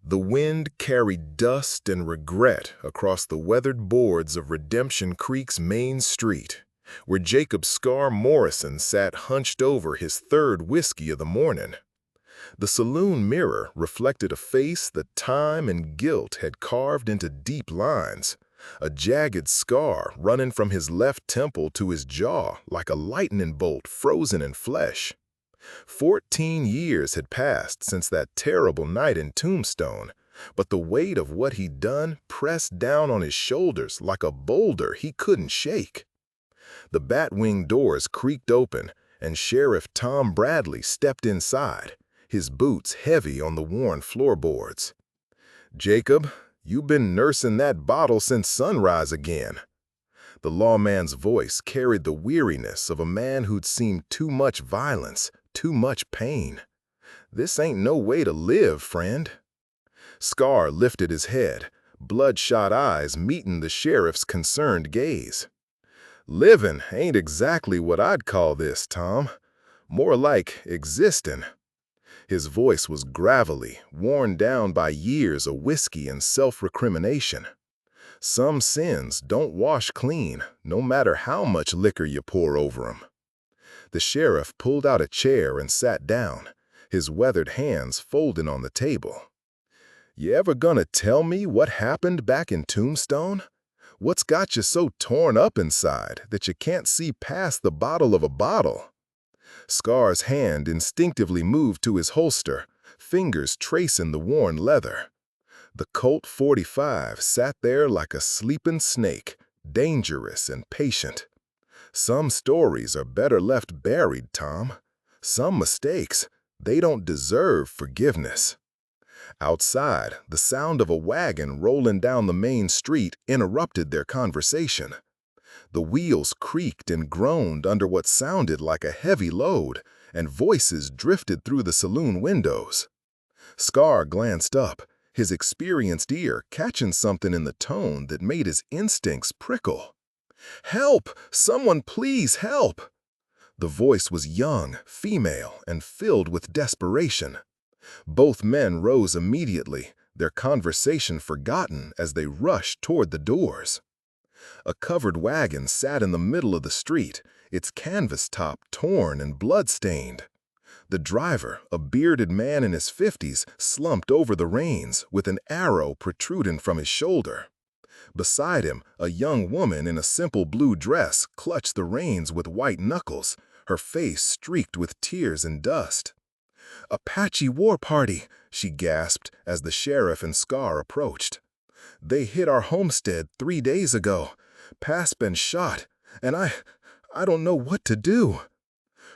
The wind carried dust and regret across the weathered boards of Redemption Creek's main street, where Jacob Scar Morrison sat hunched over his third whiskey of the morning. The saloon mirror reflected a face that time and guilt had carved into deep lines, a jagged scar running from his left temple to his jaw like a lightning bolt frozen in flesh. 14 years had passed since that terrible night in Tombstone, but the weight of what he'd done pressed down on his shoulders like a boulder he couldn't shake. The Batwing doors creaked open, and Sheriff Tom Bradley stepped inside, his boots heavy on the worn floorboards. "Jacob, you've been nursing that bottle since sunrise again." The lawman's voice carried the weariness of a man who'd seen too much violence, too much pain. "This ain't no way to live, friend." Scar lifted his head, bloodshot eyes meeting the sheriff's concerned gaze. "Living ain't exactly what I'd call this, Tom. More like existing." His voice was gravelly, worn down by years of whiskey and self-recrimination. Some sins don't wash clean, no matter how much liquor you pour over them. The sheriff pulled out a chair and sat down, his weathered hands folded on the table. "You ever gonna tell me what happened back in Tombstone? What's got you so torn up inside that you can't see past the bottle of a bottle?" Scar's hand instinctively moved to his holster, fingers tracing the worn leather. The Colt .45 sat there like a sleeping snake, dangerous and patient. Some stories are better left buried, Tom. Some mistakes, they don't deserve forgiveness. Outside, the sound of a wagon rolling down the main street interrupted their conversation. The wheels creaked and groaned under what sounded like a heavy load, and voices drifted through the saloon windows. Scar glanced up, his experienced ear catching something in the tone that made his instincts prickle. "Help! Someone please help!" The voice was young, female, and filled with desperation. Both men rose immediately, their conversation forgotten as they rushed toward the doors. A covered wagon sat in the middle of the street, its canvas top torn and blood-stained. The driver, a bearded man in his 50s, slumped over the reins with an arrow protruding from his shoulder. Beside him, a young woman in a simple blue dress clutched the reins with white knuckles, her face streaked with tears and dust. "Apache war party," she gasped as the sheriff and Scar approached. "They hit our homestead 3 days ago. Pa's been shot, and I don't know what to do."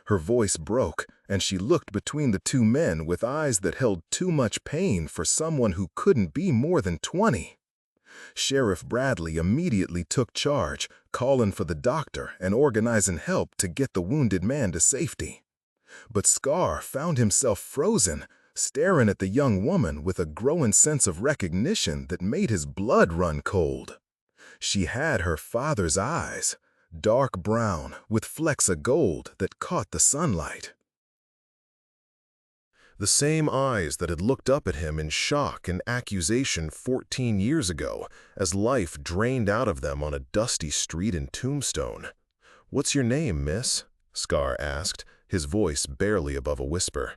Her voice broke, and she looked between the two men with eyes that held too much pain for someone who couldn't be more than 20. Sheriff Bradley immediately took charge, calling for the doctor and organizing help to get the wounded man to safety. But Scar found himself frozen, staring at the young woman with a growing sense of recognition that made his blood run cold. She had her father's eyes, dark brown with flecks of gold that caught the sunlight. The same eyes that had looked up at him in shock and accusation 14 years ago as life drained out of them on a dusty street in Tombstone. "What's your name, miss?" Scar asked, his voice barely above a whisper.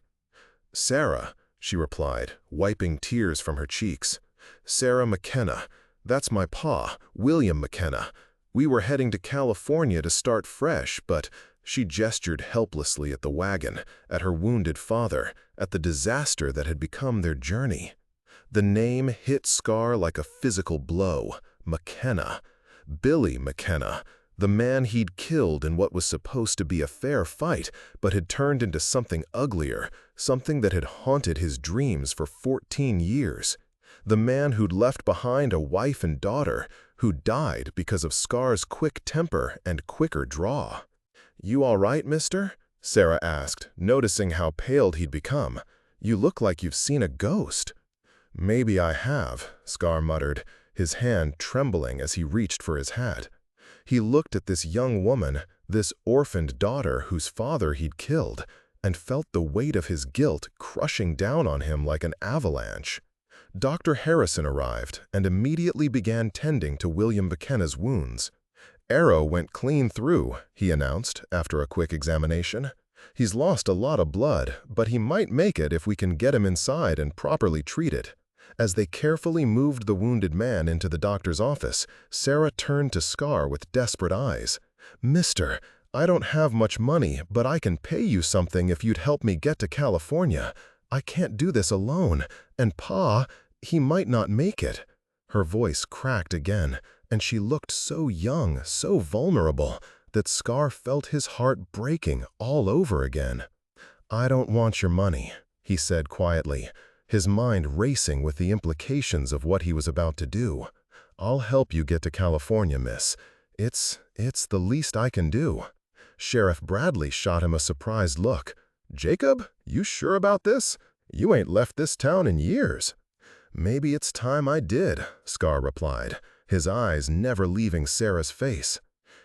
"Sarah," she replied, wiping tears from her cheeks. "Sarah McKenna. That's my pa, William McKenna. We were heading to California to start fresh, but—" She gestured helplessly at the wagon, at her wounded father, at the disaster that had become their journey. The name hit Scar like a physical blow. McKenna. Billy McKenna. The man he'd killed in what was supposed to be a fair fight, but had turned into something uglier, something that had haunted his dreams for 14 years. The man who'd left behind a wife and daughter, who died because of Scar's quick temper and quicker draw. "You all right, mister?" Sarah asked, noticing how pale he'd become. "You look like you've seen a ghost." "Maybe I have," Scar muttered, his hand trembling as he reached for his hat. He looked at this young woman, this orphaned daughter whose father he'd killed, and felt the weight of his guilt crushing down on him like an avalanche. Dr. Harrison arrived and immediately began tending to William McKenna's wounds. "Arrow went clean through," he announced after a quick examination. "He's lost a lot of blood, but he might make it if we can get him inside and properly treat it." As they carefully moved the wounded man into the doctor's office, Sarah turned to Scar with desperate eyes. "Mister, I don't have much money, but I can pay you something if you'd help me get to California. I can't do this alone, and Pa, he might not make it." Her voice cracked again, and she looked so young, so vulnerable, that Scar felt his heart breaking all over again. "I don't want your money," he said quietly, his mind racing with the implications of what he was about to do. "I'll help you get to California, miss. It's the least I can do." Sheriff Bradley shot him a surprised look. "Jacob, you sure about this? You ain't left this town in years." "Maybe it's time I did," Scar replied, his eyes never leaving Sarah's face.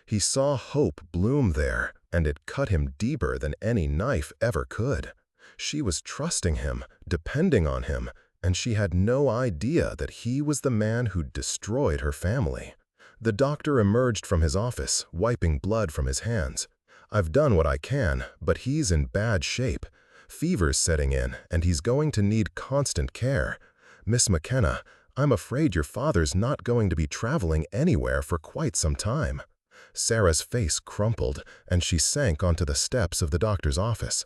He saw hope bloom there, and it cut him deeper than any knife ever could. She was trusting him, depending on him, and she had no idea that he was the man who'd destroyed her family. The doctor emerged from his office, wiping blood from his hands. "I've done what I can, but he's in bad shape. Fever's setting in, and he's going to need constant care. Miss McKenna, I'm afraid your father's not going to be traveling anywhere for quite some time." Sarah's face crumpled, and she sank onto the steps of the doctor's office.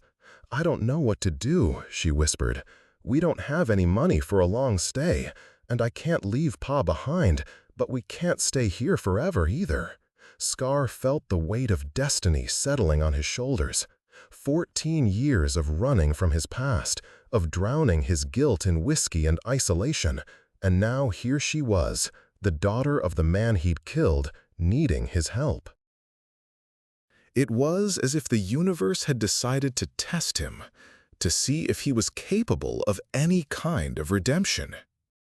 "I don't know what to do," she whispered. "We don't have any money for a long stay, and I can't leave Pa behind, but we can't stay here forever either." Scar felt the weight of destiny settling on his shoulders. 14 years of running from his past, of drowning his guilt in whiskey and isolation, and now here she was, the daughter of the man he'd killed, needing his help. It was as if the universe had decided to test him, to see if he was capable of any kind of redemption.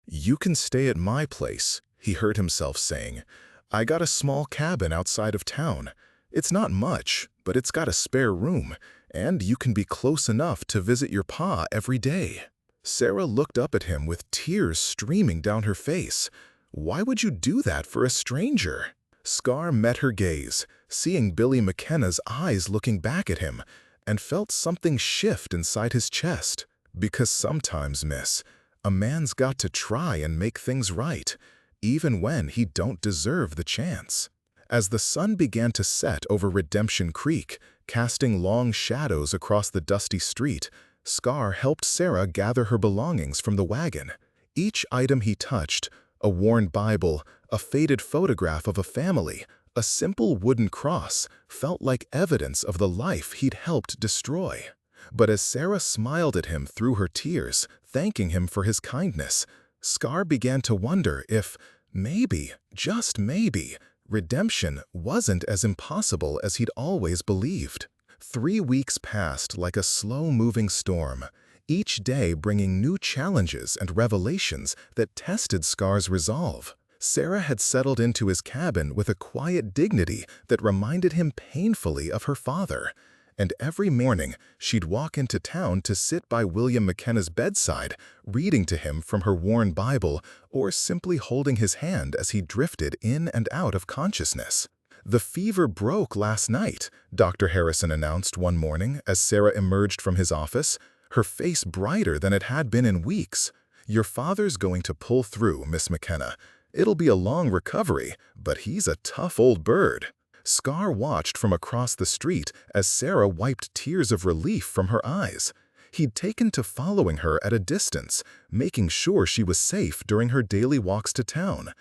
"You can stay at my place," he heard himself saying. "I got a small cabin outside of town. It's not much, but it's got a spare room, and you can be close enough to visit your pa every day." Sarah looked up at him with tears streaming down her face. Why would you do that for a stranger? Scar met her gaze, seeing Billy McKenna's eyes looking back at him, and felt something shift inside his chest. "Because sometimes, miss, a man's got to try and make things right, even when he don't deserve the chance." As the sun began to set over Redemption Creek, casting long shadows across the dusty street, Scar helped Sarah gather her belongings from the wagon. Each item he touched, a worn Bible, a faded photograph of a family, a simple wooden cross, felt like evidence of the life he'd helped destroy. But as Sarah smiled at him through her tears, thanking him for his kindness, Scar began to wonder if, maybe, just maybe, redemption wasn't as impossible as he'd always believed. 3 weeks passed like a slow-moving storm, each day bringing new challenges and revelations that tested Scar's resolve. Sarah had settled into his cabin with a quiet dignity that reminded him painfully of her father, and every morning she'd walk into town to sit by William McKenna's bedside, reading to him from her worn Bible or simply holding his hand as he drifted in and out of consciousness. "The fever broke last night," Dr. Harrison announced one morning as Sarah emerged from his office, her face brighter than it had been in weeks. "Your father's going to pull through, Miss McKenna. It'll be a long recovery, but he's a tough old bird." Scar watched from across the street as Sarah wiped tears of relief from her eyes. He'd taken to following her at a distance, making sure she was safe during her daily walks to town.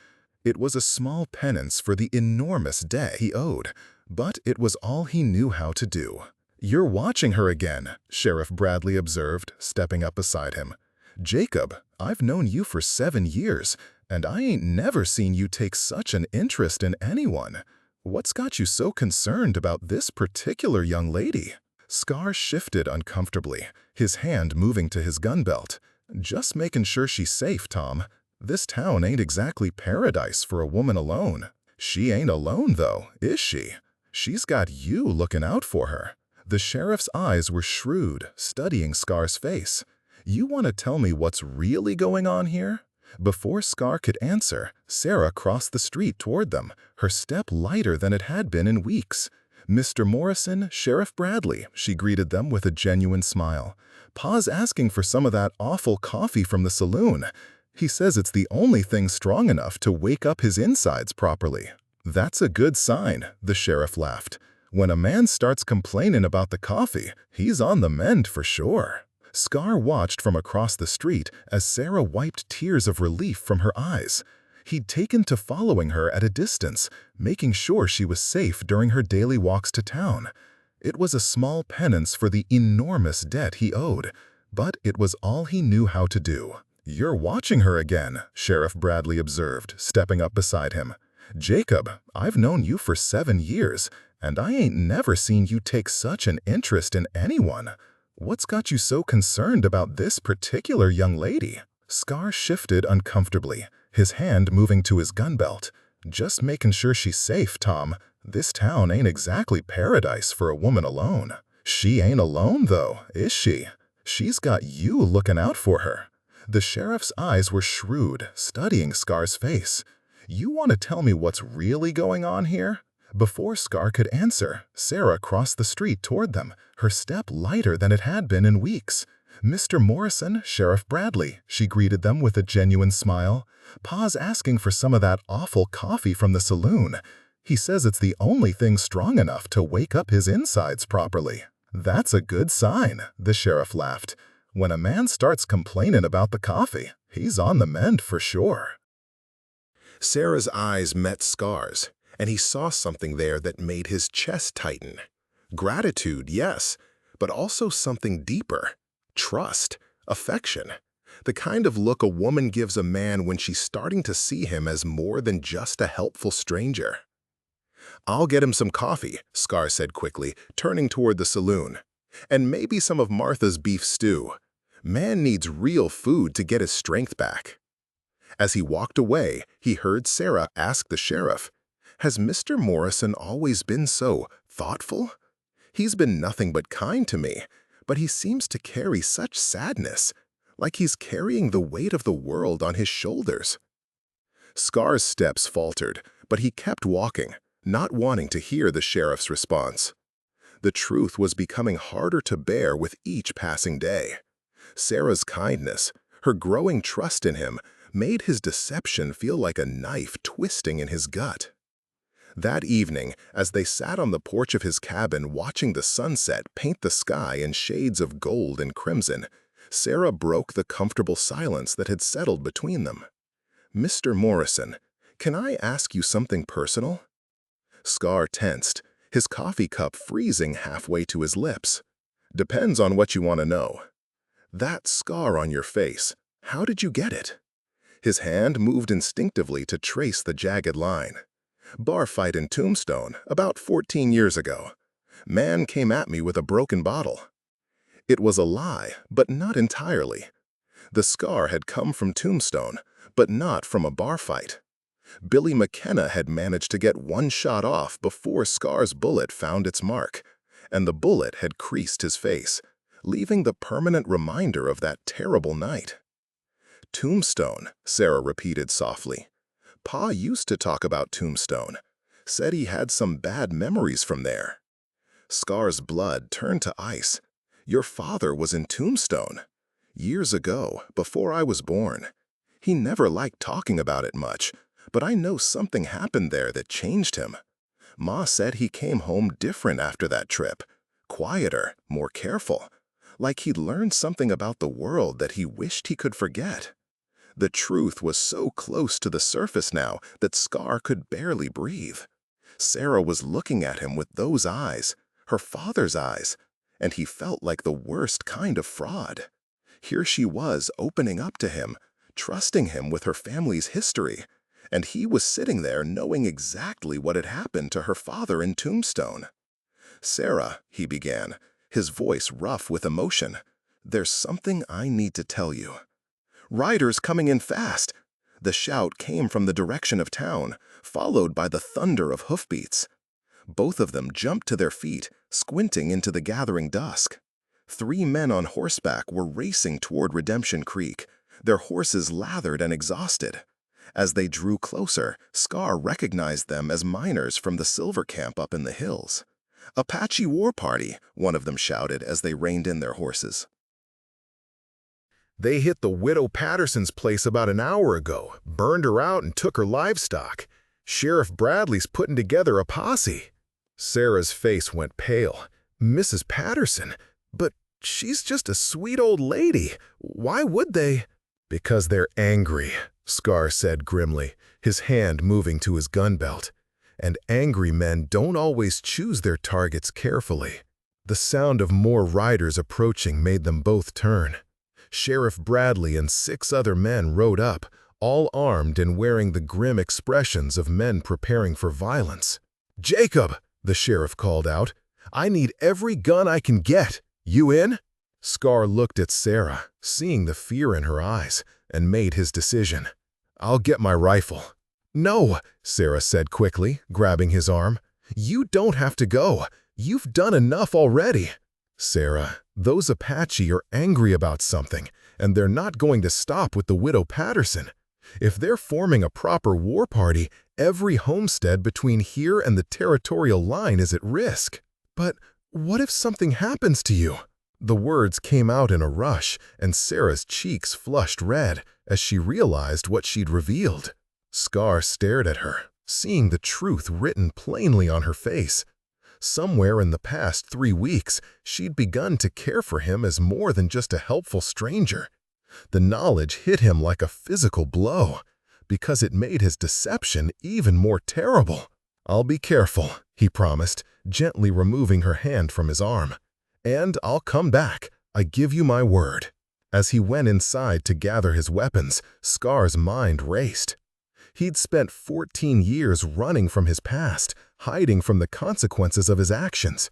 It was a small penance for the enormous debt he owed, but it was all he knew how to do. "You're watching her again," Sheriff Bradley observed, stepping up beside him. "Jacob, I've known you for 7 years, and I ain't never seen you take such an interest in anyone. What's got you so concerned about this particular young lady?" Scar shifted uncomfortably, his hand moving to his gun belt. "Just making sure she's safe, Tom. This town ain't exactly paradise for a woman alone." "She ain't alone, though, is she? She's got you looking out for her." The sheriff's eyes were shrewd, studying Scar's face. "You want to tell me what's really going on here?" Before Scar could answer, Sarah crossed the street toward them, her step lighter than it had been in weeks. "Mr. Morrison, Sheriff Bradley," she greeted them with a genuine smile. "Pa's asking for some of that awful coffee from the saloon. He says it's the only thing strong enough to wake up his insides properly." "That's a good sign," the sheriff laughed. "When a man starts complaining about the coffee, he's on the mend for sure." Scar watched from across the street as Sarah wiped tears of relief from her eyes. He'd taken to following her at a distance, making sure she was safe during her daily walks to town. It was a small penance for the enormous debt he owed, but it was all he knew how to do. "You're watching her again," Sheriff Bradley observed, stepping up beside him. "Jacob, I've known you for 7 years, and I ain't never seen you take such an interest in anyone. What's got you so concerned about this particular young lady?" Scar shifted uncomfortably, his hand moving to his gun belt. "Just making sure she's safe, Tom. This town ain't exactly paradise for a woman alone." "She ain't alone, though, is she? She's got you looking out for her." The sheriff's eyes were shrewd, studying Scar's face. "You want to tell me what's really going on here?" Before Scar could answer, Sarah crossed the street toward them, her step lighter than it had been in weeks. "Mr. Morrison, Sheriff Bradley," she greeted them with a genuine smile. "Pa's asking for some of that awful coffee from the saloon. He says it's the only thing strong enough to wake up his insides properly." "That's a good sign," the sheriff laughed. "When a man starts complaining about the coffee, he's on the mend for sure." Sarah's eyes met Scar's, and he saw something there that made his chest tighten. Gratitude, yes, but also something deeper. Trust, affection. The kind of look a woman gives a man when she's starting to see him as more than just a helpful stranger. "I'll get him some coffee," Scar said quickly, turning toward the saloon. "And maybe some of Martha's beef stew. Man needs real food to get his strength back." As he walked away, he heard Sarah ask the sheriff, "Has Mr. Morrison always been so thoughtful? He's been nothing but kind to me, but he seems to carry such sadness, like he's carrying the weight of the world on his shoulders." Scar's steps faltered, but he kept walking, not wanting to hear the sheriff's response. The truth was becoming harder to bear with each passing day. Sarah's kindness, her growing trust in him, made his deception feel like a knife twisting in his gut. That evening, as they sat on the porch of his cabin watching the sunset paint the sky in shades of gold and crimson, Sarah broke the comfortable silence that had settled between them. "Mr. Morrison, can I ask you something personal?" Scar tensed, his coffee cup freezing halfway to his lips. "Depends on what you want to know." "That scar on your face, how did you get it?" His hand moved instinctively to trace the jagged line. "Bar fight in Tombstone, about 14 years ago. Man came at me with a broken bottle." It was a lie, but not entirely. The scar had come from Tombstone, but not from a bar fight. Billy McKenna had managed to get one shot off before Scar's bullet found its mark, and the bullet had creased his face, leaving the permanent reminder of that terrible night. "Tombstone," Sarah repeated softly. "Pa used to talk about Tombstone. Said he had some bad memories from there." Scar's blood turned to ice. "Your father was in Tombstone. Years ago, before I was born. He never liked talking about it much, but I know something happened there that changed him. Ma said he came home different after that trip. Quieter, more careful. Like he'd learned something about the world that he wished he could forget." The truth was so close to the surface now that Scar could barely breathe. Sarah was looking at him with those eyes, her father's eyes, and he felt like the worst kind of fraud. Here she was opening up to him, trusting him with her family's history, and he was sitting there knowing exactly what had happened to her father in Tombstone. "Sarah," he began, his voice rough with emotion, "there's something I need to tell you." "Riders coming in fast!" The shout came from the direction of town, followed by the thunder of hoofbeats. Both of them jumped to their feet, squinting into the gathering dusk. 3 men on horseback were racing toward Redemption Creek, their horses lathered and exhausted. As they drew closer, Scar recognized them as miners from the silver camp up in the hills. "Apache war party," one of them shouted as they reined in their horses. "They hit the widow Patterson's place about an hour ago, burned her out and took her livestock. Sheriff Bradley's putting together a posse." Sarah's face went pale. "Mrs. Patterson? But she's just a sweet old lady. Why would they?" "Because they're angry," Scar said grimly, his hand moving to his gun belt. "And angry men don't always choose their targets carefully." The sound of more riders approaching made them both turn. Sheriff Bradley and 6 other men rode up, all armed and wearing the grim expressions of men preparing for violence. "Jacob," the sheriff called out, "I need every gun I can get. You in?" Scar looked at Sarah, seeing the fear in her eyes, and made his decision. "I'll get my rifle." "No," Sarah said quickly, grabbing his arm. "You don't have to go. You've done enough already." "Sarah, those Apache are angry about something, and they're not going to stop with the widow Patterson. If they're forming a proper war party, every homestead between here and the territorial line is at risk." "But what if something happens to you?" The words came out in a rush, and Sarah's cheeks flushed red as she realized what she'd revealed. Scar stared at her, seeing the truth written plainly on her face. Somewhere in the past 3 weeks, she'd begun to care for him as more than just a helpful stranger. The knowledge hit him like a physical blow, because it made his deception even more terrible. "I'll be careful," he promised, gently removing her hand from his arm. "And I'll come back. I give you my word." As he went inside to gather his weapons, Scar's mind raced. He'd spent 14 years running from his past, hiding from the consequences of his actions.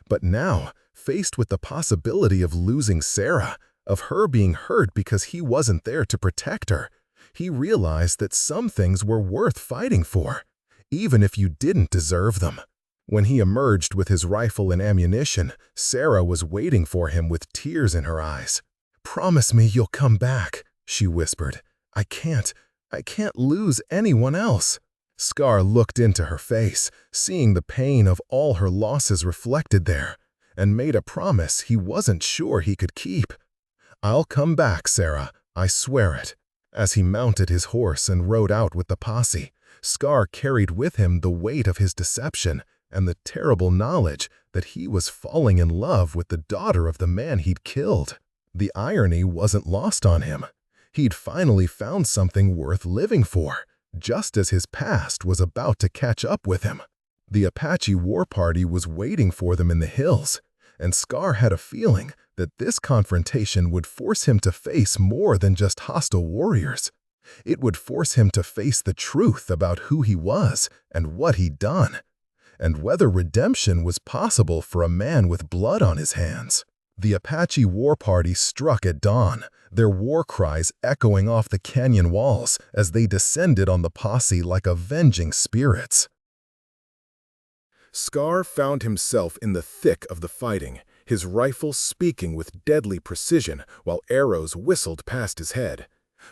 But now, faced with the possibility of losing Sarah, of her being hurt because he wasn't there to protect her, he realized that some things were worth fighting for, even if you didn't deserve them. When he emerged with his rifle and ammunition, Sarah was waiting for him with tears in her eyes. "Promise me you'll come back," she whispered. I can't lose anyone else." Scar looked into her face, seeing the pain of all her losses reflected there, and made a promise he wasn't sure he could keep. "I'll come back, Sarah, I swear it." As he mounted his horse and rode out with the posse, Scar carried with him the weight of his deception and the terrible knowledge that he was falling in love with the daughter of the man he'd killed. The irony wasn't lost on him. He'd finally found something worth living for, just as his past was about to catch up with him. The Apache war party was waiting for them in the hills, and Scar had a feeling that this confrontation would force him to face more than just hostile warriors. It would force him to face the truth about who he was and what he'd done, and whether redemption was possible for a man with blood on his hands. The Apache war party struck at dawn, their war cries echoing off the canyon walls as they descended on the posse like avenging spirits. Scar found himself in the thick of the fighting, his rifle speaking with deadly precision while arrows whistled past his head.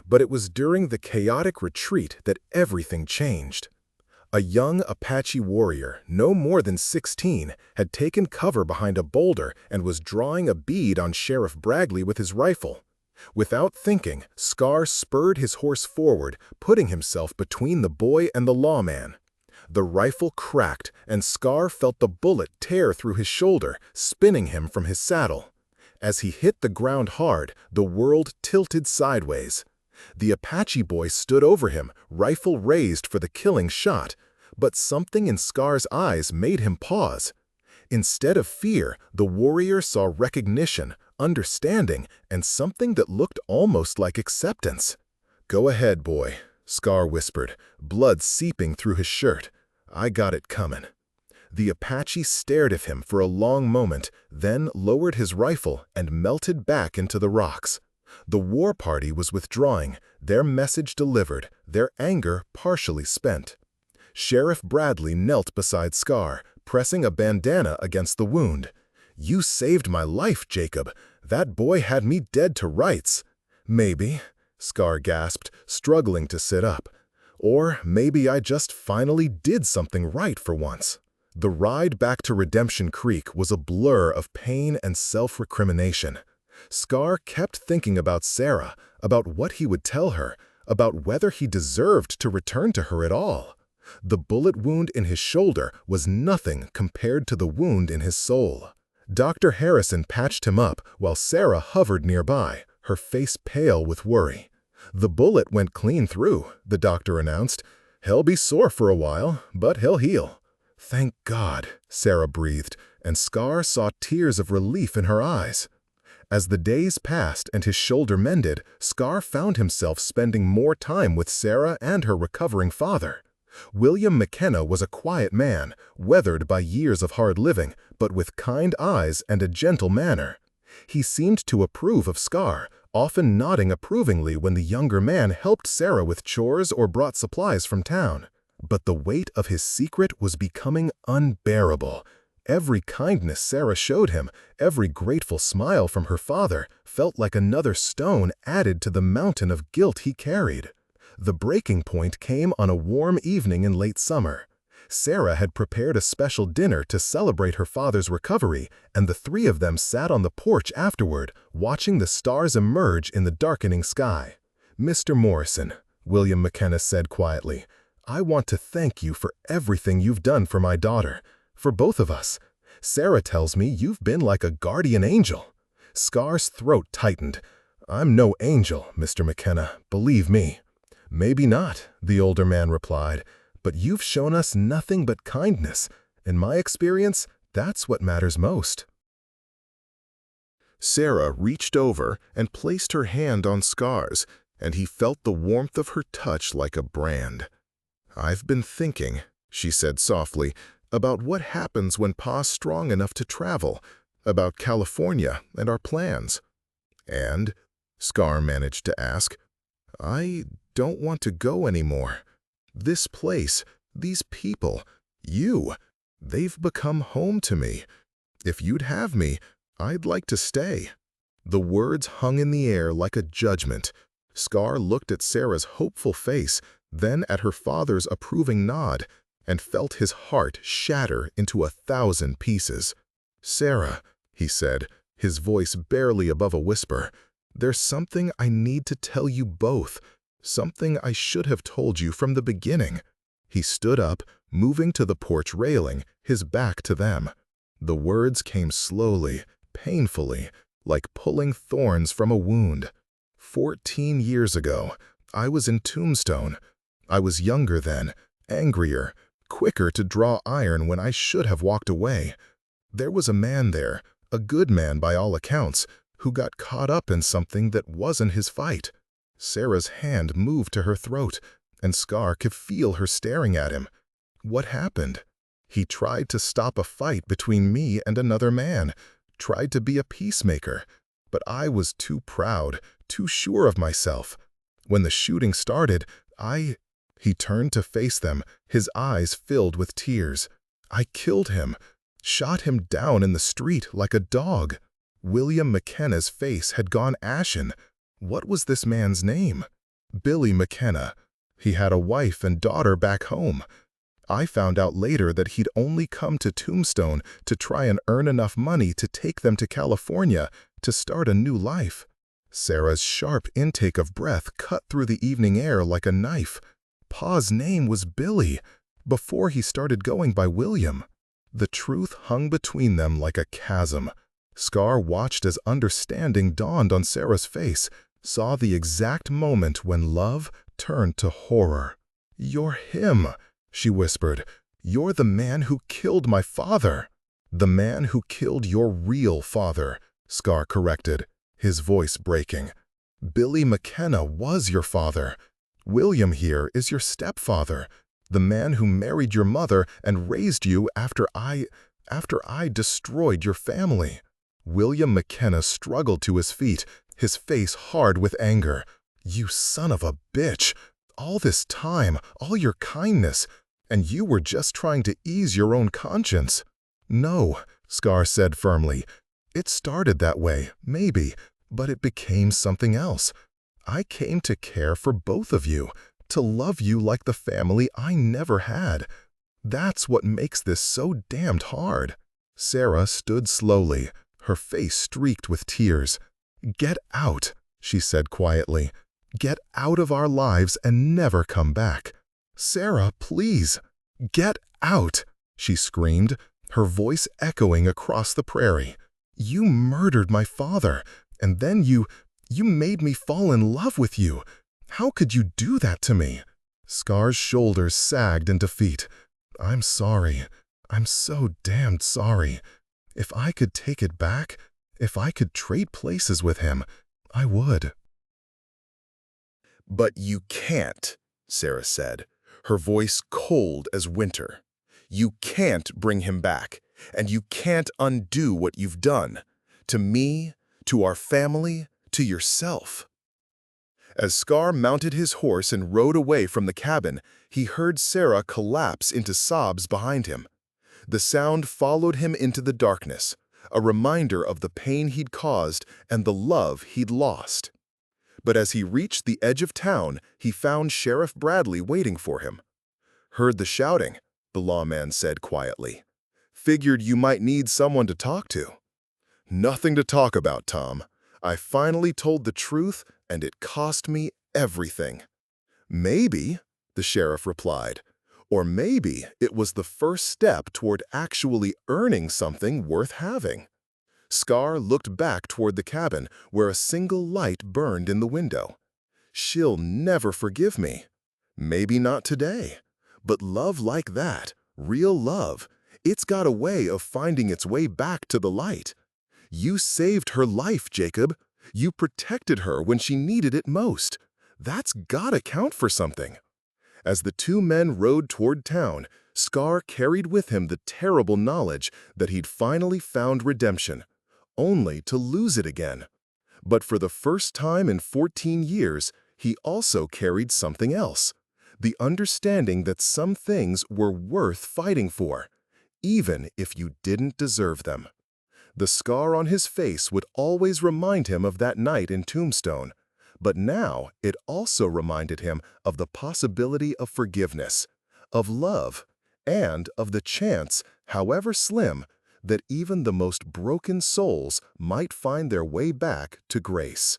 But it was during the chaotic retreat that everything changed. A young Apache warrior, no more than 16, had taken cover behind a boulder and was drawing a bead on Sheriff Bradley with his rifle. Without thinking, Scar spurred his horse forward, putting himself between the boy and the lawman. The rifle cracked, and Scar felt the bullet tear through his shoulder, spinning him from his saddle. As he hit the ground hard, the world tilted sideways. The Apache boy stood over him, rifle raised for the killing shot, but something in Scar's eyes made him pause. Instead of fear, the warrior saw recognition, understanding, and something that looked almost like acceptance. "Go ahead, boy," Scar whispered, blood seeping through his shirt. "I got it coming." The Apache stared at him for a long moment, then lowered his rifle and melted back into the rocks. The war party was withdrawing, their message delivered, their anger partially spent. Sheriff Bradley knelt beside Scar, pressing a bandana against the wound. "You saved my life, Jacob. That boy had me dead to rights." "Maybe," Scar gasped, struggling to sit up. Or maybe I just finally did something right for once. The ride back to Redemption Creek was a blur of pain and self-recrimination. Scar kept thinking about Sarah, about what he would tell her, about whether he deserved to return to her at all. The bullet wound in his shoulder was nothing compared to the wound in his soul. Dr. Harrison patched him up while Sarah hovered nearby, her face pale with worry. "The bullet went clean through," the doctor announced. "He'll be sore for a while, but he'll heal." "Thank God," Sarah breathed, and Scar saw tears of relief in her eyes. As the days passed and his shoulder mended, Scar found himself spending more time with Sarah and her recovering father. William McKenna was a quiet man, weathered by years of hard living, but with kind eyes and a gentle manner. He seemed to approve of Scar, often nodding approvingly when the younger man helped Sarah with chores or brought supplies from town. But the weight of his secret was becoming unbearable. Every kindness Sarah showed him, every grateful smile from her father, felt like another stone added to the mountain of guilt he carried. The breaking point came on a warm evening in late summer. Sarah had prepared a special dinner to celebrate her father's recovery, and the three of them sat on the porch afterward, watching the stars emerge in the darkening sky. "Mr. Morrison," William McKenna said quietly, "I want to thank you for everything you've done for my daughter, for both of us. Sarah tells me you've been like a guardian angel." Scar's throat tightened. "I'm no angel, Mr. McKenna, believe me." "Maybe not," the older man replied, "but you've shown us nothing but kindness. In my experience, that's what matters most." Sarah reached over and placed her hand on Scar's, and he felt the warmth of her touch like a brand. "I've been thinking," she said softly, "about what happens when Pa's strong enough to travel, about California and our plans." "And?" Scar managed to ask. "I don't want to go anymore. This place, these people, they've become home to me. If you'd have me, I'd like to stay." The words hung in the air like a judgment. Scar looked at Sarah's hopeful face, then at her father's approving nod, and felt his heart shatter into 1,000 pieces. "Sarah," he said, his voice barely above a whisper, "there's something I need to tell you both. Something I should have told you from the beginning." He stood up, moving to the porch railing, his back to them. The words came slowly, painfully, like pulling thorns from a wound. 14 years ago, I was in Tombstone. I was younger then, angrier, quicker to draw iron when I should have walked away. There was a man there, a good man by all accounts, who got caught up in something that wasn't his fight. Sarah's hand moved to her throat, and Scar could feel her staring at him. "What happened?" "He tried to stop a fight between me and another man, tried to be a peacemaker, but I was too proud, too sure of myself. When the shooting started, He turned to face them, his eyes filled with tears. "I killed him, shot him down in the street like a dog." William McKenna's face had gone ashen. What was this man's name? Billy McKenna. He had a wife and daughter back home. I found out later that he'd only come to Tombstone to try and earn enough money to take them to California to start a new life. Sarah's sharp intake of breath cut through the evening air like a knife. Pa's name was Billy, before he started going by William. The truth hung between them like a chasm. Scar watched as understanding dawned on Sarah's face, saw the exact moment when love turned to horror. "You're him," she whispered. "You're the man who killed my father." "The man who killed your real father," Scar corrected, his voice breaking. "Billy McKenna was your father. William here is your stepfather, the man who married your mother and raised you after I destroyed your family." William McKenna struggled to his feet, his face hard with anger. "You son of a bitch! All this time, all your kindness, and you were just trying to ease your own conscience." "No," Scar said firmly. "It started that way, maybe, but it became something else. I came to care for both of you, to love you like the family I never had. That's what makes this so damned hard." Sarah stood slowly, her face streaked with tears. "Get out," she said quietly. "Get out of our lives and never come back. Sarah, please, get out," she screamed, her voice echoing across the prairie. "You murdered my father, and then you made me fall in love with you. How could you do that to me?" Scar's shoulders sagged in defeat. "I'm sorry. I'm so damned sorry. If I could take it back, if I could trade places with him, I would." "But you can't," Sarah said, her voice cold as winter. "You can't bring him back, and you can't undo what you've done. To me, to our family, to yourself." As Scar mounted his horse and rode away from the cabin, he heard Sarah collapse into sobs behind him. The sound followed him into the darkness, a reminder of the pain he'd caused and the love he'd lost. But as he reached the edge of town, he found Sheriff Bradley waiting for him. "Heard the shouting," the lawman said quietly. "Figured you might need someone to talk to." "Nothing to talk about, Tom. I finally told the truth, and it cost me everything." "Maybe," the sheriff replied, "or maybe it was the first step toward actually earning something worth having." Scar looked back toward the cabin, where a single light burned in the window. "She'll never forgive me. Maybe not today. But love like that, real love, it's got a way of finding its way back to the light. You saved her life, Jacob. You protected her when she needed it most. That's gotta count for something." As the two men rode toward town, Scar carried with him the terrible knowledge that he'd finally found redemption, only to lose it again. But for the first time in 14 years, he also carried something else, the understanding that some things were worth fighting for, even if you didn't deserve them. The scar on his face would always remind him of that night in Tombstone, but now it also reminded him of the possibility of forgiveness, of love, and of the chance, however slim, that even the most broken souls might find their way back to grace.